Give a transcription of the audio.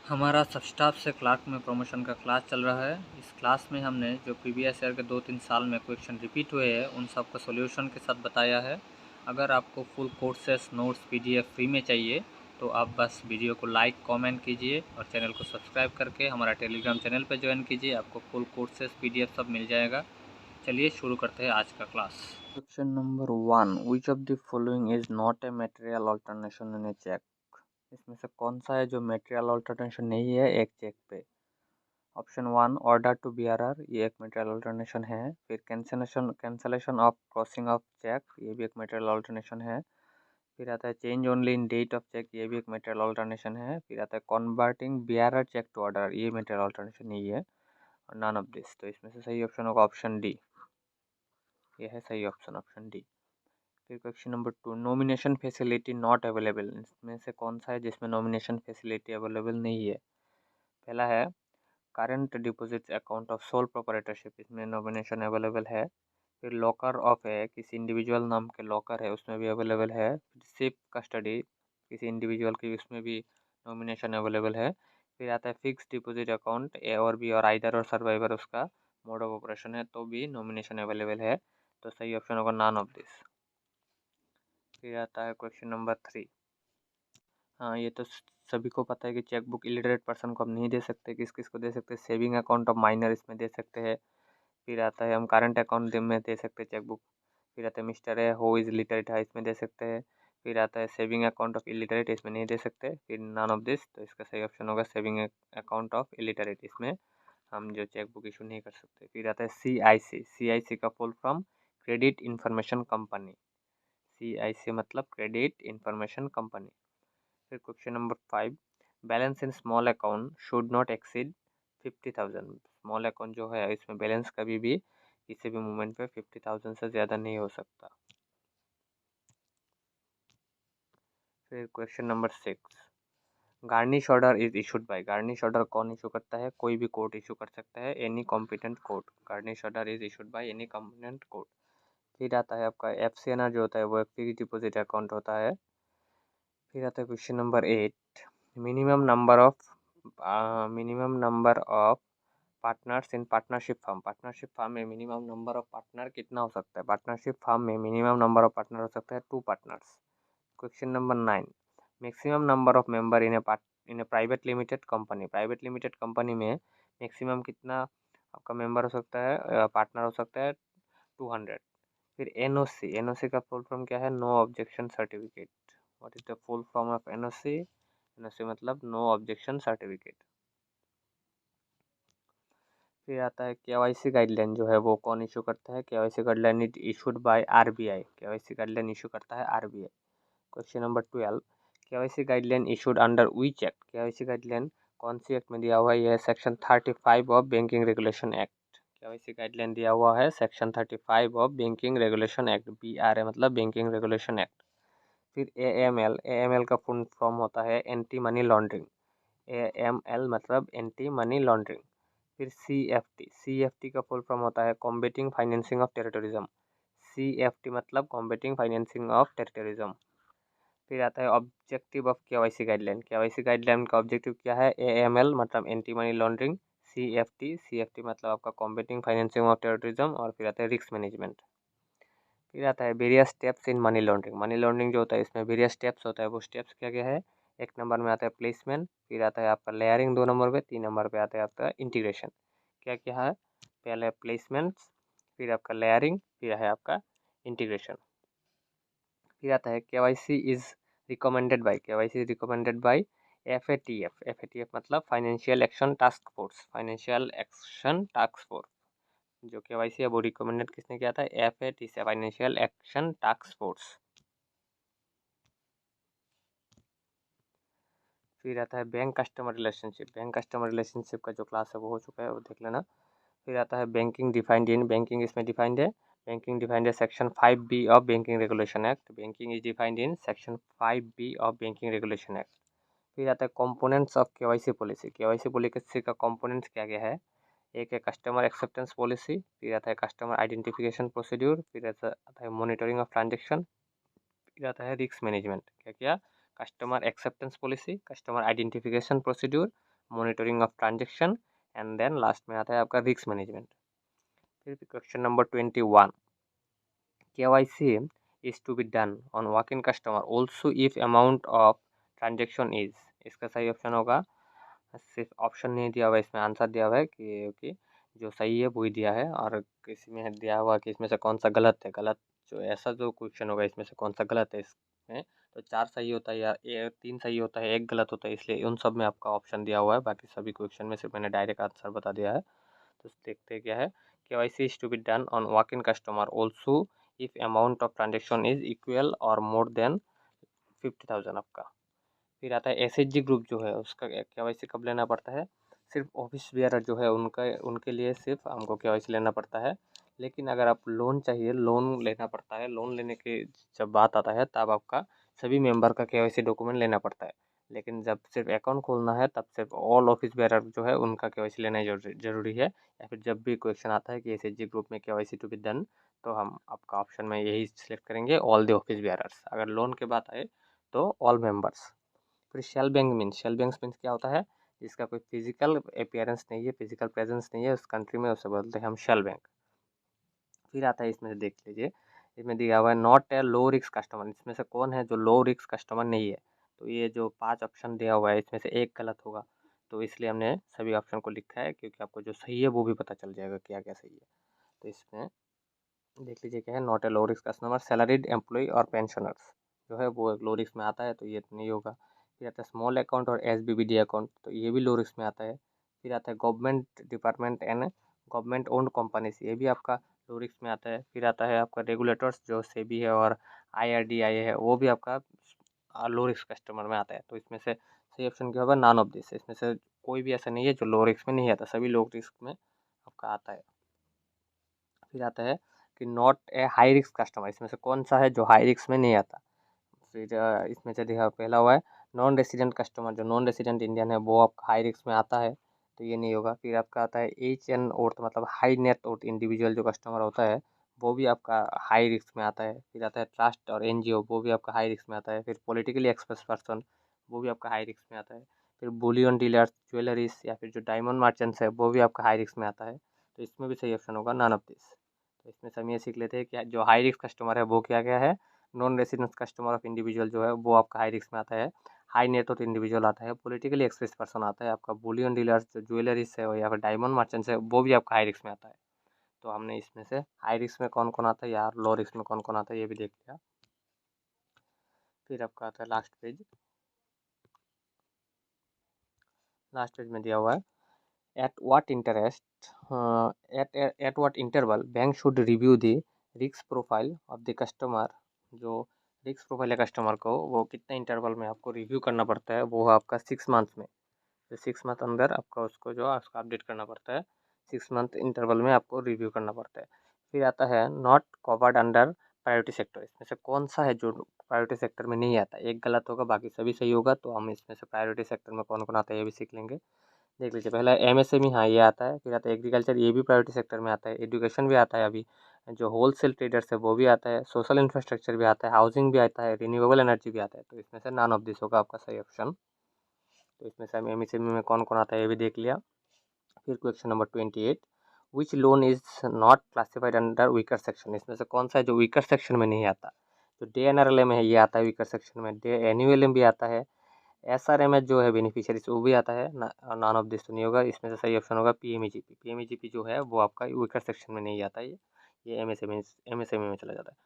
हमारा सब स्टाफ से क्लार्क में प्रमोशन का क्लास चल रहा है। इस क्लास में हमने जो प्रीवियस ईयर के 2-3 साल में क्वेश्चन रिपीट हुए हैं उन सब का सॉल्यूशन के साथ बताया है। अगर आपको full courses notes PDF free में चाहिए तो आप बस वीडियो को लाइक कमेंट कीजिए और चैनल को सब्सक्राइब करके हमारा टेलीग्राम चैनल पर ज्वाइन कीजिए। आपको फुल कोर्सेस पीडीएफ सब मिल जाएगा। चलिए शुरू करते हैं आज का class. Question number 1, which of the following is not a material alteration in a cheque. इसमें से कौन सा है जो मटेरियल अल्टरनेशन नहीं है एक चेक पे। ऑप्शन 1 ऑर्डर टू बीआरआर, ये एक मटेरियल अल्टरनेशन है। फिर cancellation of crossing of cheque, ये भी एक मटेरियल अल्टरनेशन है। फिर आता है change only in date of cheque, ये भी एक मटेरियल अल्टरनेशन है। फिर आता है converting bearer cheque to order, ये मटेरियल अल्टरनेशन नहीं है। और नन ऑफ दिस, तो इसमें से सही ऑप्शन होगा ऑप्शन डी। ये है सही ऑप्शन, ऑप्शन डी। फिर question number 2, nomination facility not available, इसमें से कौन सा है जिसमें नॉमिनेशन फैसिलिटी अवेलेबल नहीं है। पहला है current deposit account of sole proprietorship, इसमें नॉमिनेशन अवेलेबल है। फिर लॉकर ऑफ है, किसी इंडिविजुअल नाम के लॉकर है उसमें भी अवेलेबल है। सिप कस्टडी किसी इंडिविजुअल की, उसमें भी नॉमिनेशन अवेलेबल है। फिर आता है फिक्स डिपॉजिट अकाउंट, ए और बी और आइदर और सर्वाइवर उसका मोड ऑफ ऑपरेशन है तो भी नॉमिनेशन अवेलेबल है। तो सही ऑप्शन होगा नॉन ऑफ दिस। फिर आता है क्वेश्चन नंबर 3। हाँ, ये तो सभी को पता है कि चेक बुक इलिटरेट पर्सन को हम नहीं दे सकते। किस किस को दे सकते हैं, सेविंग अकाउंट ऑफ माइनर इसमें दे सकते हैं। फिर आता है हम करंट अकाउंट में दे सकते हैं चेक बुक। फिर आता है मिस्टर है हो इज लिटरेट है, इसमें दे सकते हैं। फिर आता है सेविंग अकाउंट ऑफ इलिटरेट, इसमें नहीं दे सकते। फिर नॉन ऑफ दिस, तो इसका सही ऑप्शन होगा सेविंग अकाउंट ऑफ इलिटरेट, इसमें हम जो चेक बुक इशू नहीं कर सकते। फिर आता है CIC का full form credit information company. CIC मतलब क्रेडिट इंफॉर्मेशन कंपनी। फिर question number 5, balance in small account should not exceed 50,000। Small account जो है इसमें बैलेंस कभी भी किसी भी मूवमेंट पे 50,000 से ज़्यादा नहीं हो सकता। फिर question number 6, garnish order is issued by. Garnish order कौन इशू करता है, कोई भी कोर्ट इशू कर सकता है, any competent court. Garnish order is issued by any competent court. फिर आता है आपका FCNR जो होता है वो एक फिक्स डिपॉजिट अकाउंट होता है। फिर आता है question number 8, minimum number of partners in partnership firm. Partnership firm में मिनिमम नंबर ऑफ पार्टनर कितना हो सकता है। पार्टनरशिप फर्म में मिनिमम नंबर ऑफ पार्टनर हो सकता है 2 partners. Question number 9, maximum number of member in A private limited company. Private limited company में मैक्सिमम कितना आपका मेंबर हो सकता है, पार्टनर हो सकता है 200। फिर NOC का फुल फॉर्म क्या है, no objection certificate. What is the full form of NOC मतलब नो ऑब्जेक्शन सर्टिफिकेट। फिर आता है KYC गाइडलाइन जो है वो कौन इशू करता है। KYC guideline is issued by RBI। KYC guideline issue करता है RBI। Question number 12, KYC guideline issued under which act. KYC guideline कौन सी एक्ट में दिया हुआ है, यह section 35 of banking regulation act. KYC guideline दिया हुआ है section 35 of banking regulation act, BRA मतलब बैंकिंग रेगुलेशन एक्ट। फिर AML का फुल फॉर्म होता है एंटी मनी लॉन्ड्रिंग। AML मतलब एंटी मनी लॉन्ड्रिंग। फिर CFT का फुल फॉर्म होता है combating financing of terrorism. CFT मतलब कॉम्बेटिंग फाइनेंसिंग ऑफ टेररिज्म। फिर आता है objective of KYC guideline. KYC guideline का ऑब्जेक्टिव क्या है, AML मतलब एंटी मनी लॉन्ड्रिंग, CFT मतलब आपका कॉम्बेटिंग फाइनेंसिंग ऑफ टेररिज्म, और फिर आता है रिस्क मैनेजमेंट। फिर आता है various steps in money laundering. Money laundering जो होता है इसमें वेरियस स्टेप्स होता है, वो स्टेप्स क्या क्या है। एक नंबर में आता है प्लेसमेंट, फिर आता है आपका लेयरिंग 2 नंबर पे, 3 नंबर पे आता है आपका इंटीग्रेशन। क्या क्या है, पहले प्लेसमेंट्स, फिर आपका लेयरिंग, फिर है आपका इंटीग्रेशन। फिर आता है KYC is recommended by FATF मतलब financial action task force. Financial action task force जो KYC है वो रिकमेंडेड किसने किया था, FATF financial action task force. फिर आता है bank customer relationship. Bank customer relationship का जो क्लास है वो हो चुका है, वो देख लेना। फिर आता है बैंकिंग डिफाइंड इन। बैंकिंग इसमें डिफाइंड है, बैंकिंग डिफाइंड है section 5B of banking regulation act. Banking is defined in section 5B of banking regulation act. फिर आता है components of KYC policy. KYC policy का कंपोनेंट्स क्या क्या है, एक है कस्टमर एक्सेप्टेंस पॉलिसी, फिर आता है कस्टमर आइडेंटिफिकेशन प्रोसीड्यूर, फिर आता है मॉनिटरिंग ऑफ ट्रांजेक्शन, फिर आता है रिस्क मैनेजमेंट। क्या क्या, customer acceptance policy, customer identification procedure, monitoring of transaction, and then last में आता है आपका रिस्क मैनेजमेंट। फिर question number 21, KYC is to be done on walk-in customer also if amount of transaction is, इसका सही option होगा, सिर्फ option नहीं दिया हुआ है, इसमें आंसर दिया हुआ है कि जो सही है वही दिया है, और किसी में दिया हुआ कि इसमें से कौन सा गलत है, गलत जो ऐसा जो क्वेश्चन होगा इसमें से कौन सा गलत है इसमें, तो 4 सही होता है या 3 सही होता है, 1 गलत होता है, इसलिए उन सब में आपका ऑप्शन दिया हुआ है। बाकी सभी क्वेश्चन में सिर्फ मैंने डायरेक्ट आंसर बता दिया है। तो देखते हैं क्या है। KYC is to be done on walk-in customer also if amount of transaction is equal or more than 50,000 आपका। फिर आता है SHG ग्रुप जो है उसका KYC कब लेना पड़ता है, सिर्फ ऑफिस बेयर जो है उनके लिए सिर्फ हमको KYC लेना पड़ता है। लेकिन अगर आप लोन चाहिए, लोन लेना पड़ता है, लोन लेने की जब बात आता है तब आपका सभी मेंबर का KYC डॉक्यूमेंट लेना पड़ता है। लेकिन जब सिर्फ अकाउंट खोलना है तब सिर्फ ऑल ऑफिस बेयर जो है उनका KYC लेना जरूरी है। या फिर जब भी क्वेश्चन आता है कि SHG ग्रुप में KYC टू बी डन, तो हम आपका ऑप्शन में यही सिलेक्ट करेंगे, ऑल द ऑफिस बेयरर्स। अगर लोन के बात आए तो ऑल मेंबर्स। फिर शेल बैंक मीन्स क्या होता है, जिसका कोई फिजिकल अपीयरेंस नहीं है, फिजिकल प्रेजेंस नहीं है उस कंट्री में, उसे बोलते हैं हम शेल बैंक। फिर आता है, इसमें से देख लीजिए, इसमें दिया हुआ है not a low risk customer, इसमें से कौन है जो लो रिस्क कस्टमर नहीं है। तो ये जो 5 ऑप्शन दिया हुआ है इसमें से एक गलत होगा, तो इसलिए हमने सभी ऑप्शन को लिखा है, क्योंकि आपको जो सही है वो भी पता चल जाएगा क्या क्या सही है। तो इसमें देख लीजिए क्या है, not a low risk customer, salaried employee और पेंशनर्स जो है वो लो रिस्क में आता है, तो ये तो नहीं होगा। फिर आता है स्मॉल अकाउंट और SBBD अकाउंट, तो ये भी लो रिस्क में आता है। फिर आता है government department and government owned companies, ये भी आपका लो रिस्क में आता है। फिर आता है आपका रेगुलेटर्स जो सेबी है और IRDAI है, वो भी आपका लो रिस्क कस्टमर में आता है। तो इसमें से सही ऑप्शन क्या होगा, नॉन ऑफ दिस, इसमें से कोई भी ऐसा नहीं है जो लो रिस्क में नहीं आता, सभी लो रिस्क में आपका आता है। फिर आता है कि not a high risk customer, इसमें से कौन सा है जो हाई रिस्क में नहीं आता। फिर इसमें से देखा पहला हुआ है नॉन रेसिडेंट कस्टमर, जो नॉन रेसिडेंट इंडियन है वो आपका हाई रिस्क में आता है, तो ये नहीं होगा। फिर आपका आता है HN ORT, मतलब हाई नेट वर्थ इंडिविजुअल जो कस्टमर होता है वो भी आपका हाई रिस्क में आता है। फिर आता है ट्रस्ट और NGO, वो भी आपका हाई रिस्क में आता है। फिर पॉलिटिकली एक्सप्रेस पर्सन, वो भी आपका हाई रिस्क में आता है। फिर बुलियन डीलर्स, ज्वेलरीज या फिर जो डायमंड मर्चेंट्स है वो भी आपका हाई रिस्क में आता है, तो इसमें भी सही ऑप्शन होगा नॉन ऑफ दिस। तो इसमें से हम ये सीख लेते हैं कि जो हाई रिस्क कस्टमर है वो क्या क्या है। Non residence customer of individual जो है वो आपका हाई रिस्क में आता है। हाई नेट वर्थ इंडिविजुअल आता है, पॉलिटिकली एक्सप्रेस पर्सन आता है, आपका बुलियन डीलर्स जो ज्वेलरीज है या फिर डायमंड मर्चेंट्स है वो भी आपका हाई रिस्क में आता है। तो हमने इसमें से हाई रिस्क में कौन कौन आता है या लो रिस्क में कौन कौन आता है ये भी देख लिया। फिर आपका आता है लास्ट पेज में दिया हुआ है at what interest at what interval bank should review the risk profile of the customer, जो रिस्क प्रोफाइल है कस्टमर को वो कितने इंटरवल में आपको रिव्यू करना पड़ता है, वो है आपका 6 मंथ में। तो 6 मंथ अंदर आपका उसको जो उसका अपडेट करना पड़ता है, 6 मंथ इंटरवल में आपको रिव्यू करना पड़ता है। फिर आता है not covered under priority sector, इसमें से कौन सा है जो प्रायोरिटी सेक्टर में नहीं आता, एक गलत होगा बाकी सभी सही होगा, तो हम इसमें से प्रायोरिटी सेक्टर में कौन कौन आता है ये भी सीख लेंगे। देख लीजिए, पहला MSME, हाँ ये आता है। फिर आता है एग्रीकल्चर, ये भी प्रायोरिटी सेक्टर में आता है। एजुकेशन भी आता है, अभी जो होलसेल ट्रेडर्स है वो भी आता है। सोशल इंफ्रास्ट्रक्चर भी आता है, हाउसिंग भी आता है, रिन्यूएबल एनर्जी भी आता है, तो इसमें से नॉन ऑफ दिस होगा आपका सही ऑप्शन। तो इसमें से हम MSME में कौन कौन आता है ये भी देख लिया। फिर question number 28, which loan is not classified under weaker section, इसमें से कौन सा है जो वीकर सेक्शन में नहीं आता। तो DNRLM है, ये आता है वीकर सेक्शन में। NULM भी आता है। SRMH जो है बेनिफिशियरीज वो भी आता है। नॉन ऑफ दिस तो नहीं होगा, इसमें से सही ऑप्शन होगा PMEGP। PMEGP जो है वो आपका वीकर सेक्शन में नहीं आता है, ये MSME में चला जाता है।